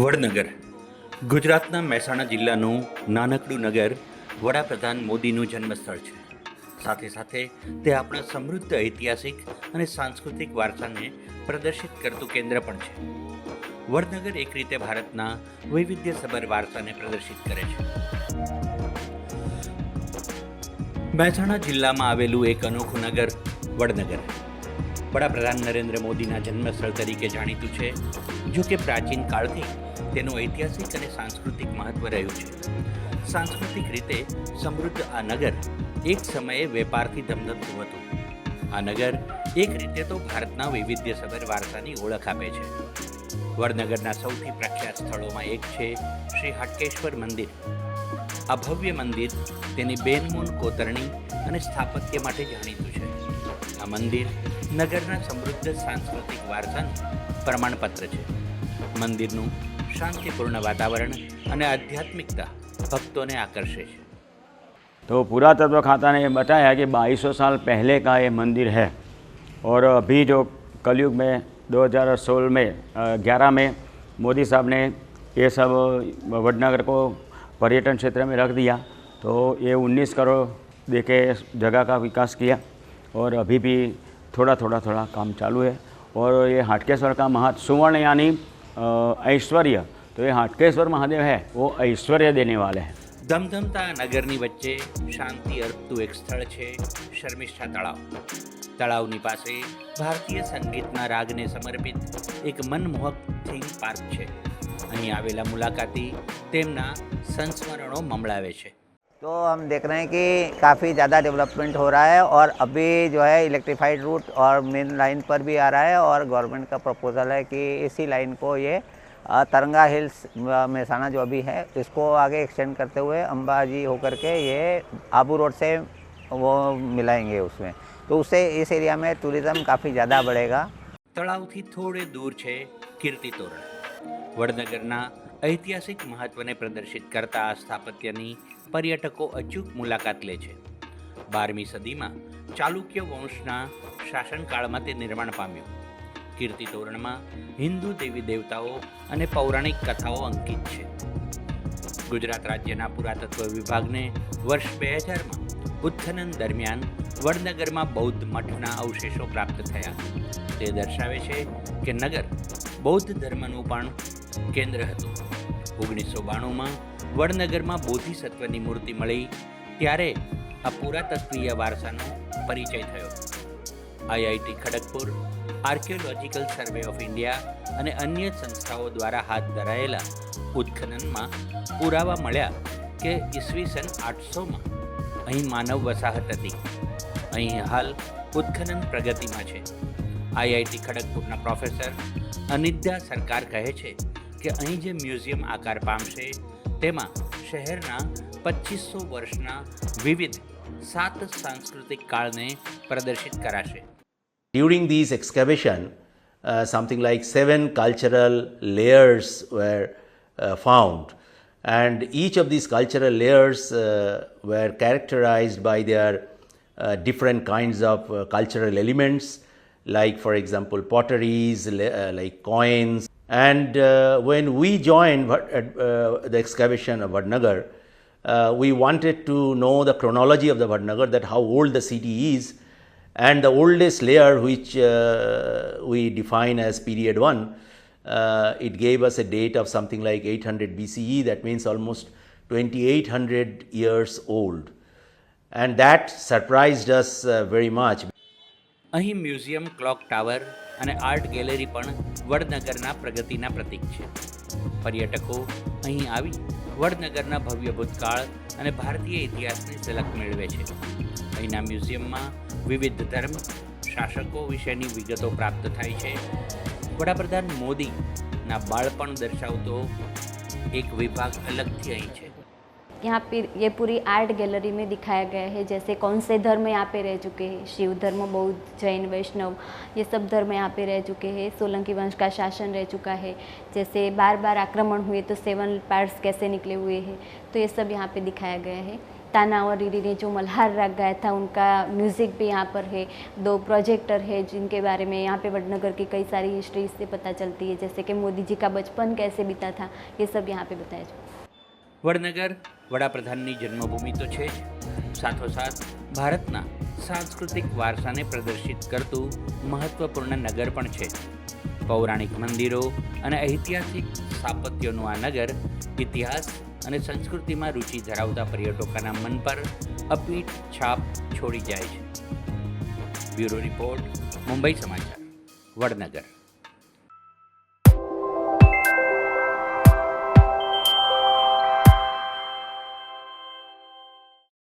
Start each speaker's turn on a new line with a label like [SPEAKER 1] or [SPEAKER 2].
[SPEAKER 1] વડનગર ગુજરાતના મહેસાણા જિલ્લાનું નાનકડું નગર વડાપ્રધાન મોદીનું જન્મસ્થળ છે. સાથે સાથે તે આપણા સમૃદ્ધ ઐતિહાસિક અને સાંસ્કૃતિક વારસાને પ્રદર્શિત કરતું કેન્દ્ર પણ છે. વડનગર એક રીતે ભારતના વૈવિધ્યસભર વારસાને પ્રદર્શિત કરે છે. મહેસાણા જિલ્લામાં આવેલું એક અનોખું નગર વડનગર વડાપ્રધાન નરેન્દ્ર મોદીના જન્મસ્થળ તરીકે જાણીતું છે. જો કે પ્રાચીન કાળથી તેનું ઐતિહાસિક અને સાંસ્કૃતિક મહત્વ રહ્યું છે. સાંસ્કૃતિક રીતે સમૃદ્ધ આ નગર એક સમયે વેપારથી ધમધમતું હતું. આ નગર એક રીતે તો ભારતના વૈવિધ્યસભર વારસાની ઓળખ આપે છે. વડનગરના સૌથી પ્રખ્યાત સ્થળોમાં એક છે શ્રી હાટકેશ્વર મંદિર. આ ભવ્ય મંદિર તેની બેનમૂન કોતરણી અને સ્થાપત્ય માટે જાણીતું છે. આ મંદિર નગરના સમૃદ્ધ સાંસ્કૃતિક વારસાનું પ્રમાણપત્ર છે. મંદિરનું शांतिपूर्ण वातावरण અને आध्यात्मिकता भक्तों ने आकर्षे है।
[SPEAKER 2] तो पुरातत्व खाता ने बताया कि 2200 साल पहले का ये मंदिर है और अभी जो कलयुग में 2016 में 11 में मोदी साहब ने ये सब वडनगर को पर्यटन क्षेत्र में रख दिया, तो ये 19 करोड़ देके जगह का विकास किया और अभी भी थोड़ा काम चालू है। और ये हाटकेश्वर का सुवर्ण यानी ऐश्वर्य, तो ये हाटकेश्वर महादेव है वो ऐश्वर्य देने वाले हैं।
[SPEAKER 1] ધમધમતા નગરની વચ્ચે શાંતિ અર્પતું એક સ્થળ છે શર્મિષ્ઠા તળાવ. તળાવની પાસે ભારતીય સંગીતના રાગને સમર્પિત એક મનમોહક થીમ પાર્ક છે. અહીં આવેલા મુલાકાતી તેમના સંસ્મરણો મમળાવે છે.
[SPEAKER 3] तो हम देख रहे हैं कि काफ़ी ज़्यादा डेवलपमेंट हो रहा है और अभी जो है इलेक्ट्रीफाइड रूट और मेन लाइन पर भी आ रहा है और गवर्नमेंट का प्रपोज़ल है कि इसी लाइन को ये तरंगा हिल्स मेहसाणा जो अभी है इसको आगे एक्सटेंड करते हुए अंबाजी होकर के ये आबू रोड से वो मिलाएंगे उसमें, तो उससे इस एरिया में टूरिज़्म काफ़ी ज़्यादा बढ़ेगा.
[SPEAKER 1] તળાવથી થોડે દૂર છે કીર્તિ તોરણ. વડનગરના ઐતિહાસિક મહત્વને પ્રદર્શિત કરતા આ સ્થાપત્યની પર્યટકો અચૂક મુલાકાત લે છે. 12મી સદીમાં ચાલુક્ય વંશના શાસનકાળમાં તે નિર્માણ પામ્યું. કીર્તિ તોરણમાં હિન્દુ દેવી દેવતાઓ અને પૌરાણિક કથાઓ અંકિત છે. ગુજરાત રાજ્યના પુરાતત્વ વિભાગને વર્ષ 2000માં ઉત્ખનન દરમિયાન વડનગરમાં બૌદ્ધ મઠના અવશેષો પ્રાપ્ત થયા. તે દર્શાવે છે કે નગર બૌદ્ધ ધર્મનું પણ કેન્દ્ર હતું. 1992માં વડનગરમાં બોધિસત્વની મૂર્તિ મળી ત્યારે આ પુરાતત્વીય વારસાનો પરિચય થયો. IIT Kharagpur, archaeological survey of India અને અન્ય સંસ્થાઓ દ્વારા હાથ ધરાયેલા ઉત્ખનનમાં પુરાવા મળ્યા કે ઈસવીસન 800માં અહીં માનવ વસાહત હતી. અહીં હાલ ઉત્ખનન પ્રગતિમાં છે. આઈઆઈટી ખડગપુરના પ્રોફેસર અનિદ્યા સરકાર કહે છે કે અહીં જે મ્યુઝિયમ આકાર પામશે તેમાં શહેરના 2500 વર્ષના વિવિધ 7 સાંસ્કૃતિક કાળને પ્રદર્શિત કરાશે.
[SPEAKER 4] During these excavation, something like 7 cultural layers were found, and each of these cultural layers were characterized by their different kinds of cultural elements, like for example potteries, like coins. And when we joined the excavation of Vadnagar, we wanted to know the chronology of the Vadnagar, that how old the city is, and the oldest layer which we define as period 1, it gave us a date of something like 800 BCE, that means almost 2800 years old, and that surprised us very much.
[SPEAKER 1] અહીં museum, clock tower અને art gallery પણ વડનગરના પ્રગતિના પ્રતીક છે. પર્યટકો અહીં આવી વડનગરના ભવ્ય ભૂતકાળ અને ભારતીય ઇતિહાસની ઝલક મેળવે છે. અહીંના મ્યુઝિયમમાં વિવિધ ધર્મ, શાસકો વિશેની વિગતો પ્રાપ્ત થાય છે. વડાપ્રધાન મોદીના બાળપણ દર્શાવતો એક વિભાગ અલગથી અહીં છે.
[SPEAKER 5] यहाँ पे ये पूरी आर्ट गैलरी में दिखाया गया है, जैसे कौन से धर्म यहाँ पे रह चुके हैं. शिव धर्म, बौद्ध, जैन, वैष्णव, ये सब धर्म यहाँ पे रह चुके हैं. सोलंकी वंश का शासन रह चुका है. जैसे बार बार आक्रमण हुए तो 7 पार्ट्स कैसे निकले हुए हैं, तो ये सब यहाँ पे दिखाया गया है. ताना और रीरी ने जो मल्हार राग गाया था उनका म्यूज़िक भी यहाँ पर है। 2 प्रोजेक्टर है जिनके बारे में यहाँ पे वडनगर की कई सारी हिस्ट्री से पता चलती है, जैसे कि मोदी जी का बचपन कैसे बीता था, ये सब यहाँ पे बताया जाए।
[SPEAKER 1] વડનગર વડાપ્રધાનની જન્મભૂમિ તો છે જ, સાથોસાથ ભારતના સાંસ્કૃતિક વારસાને પ્રદર્શિત કરતું મહત્ત્વપૂર્ણ નગર પણ છે. પૌરાણિક મંદિરો અને ઐતિહાસિક સ્થાપત્યોનું આ નગર ઇતિહાસ અને સંસ્કૃતિમાં રુચિ ધરાવતા પર્યટકોના મન પર અપીટ છાપ છોડી જાય છે. બ્યુરો રિપોર્ટ, મુંબઈ સમાચાર, વડનગર.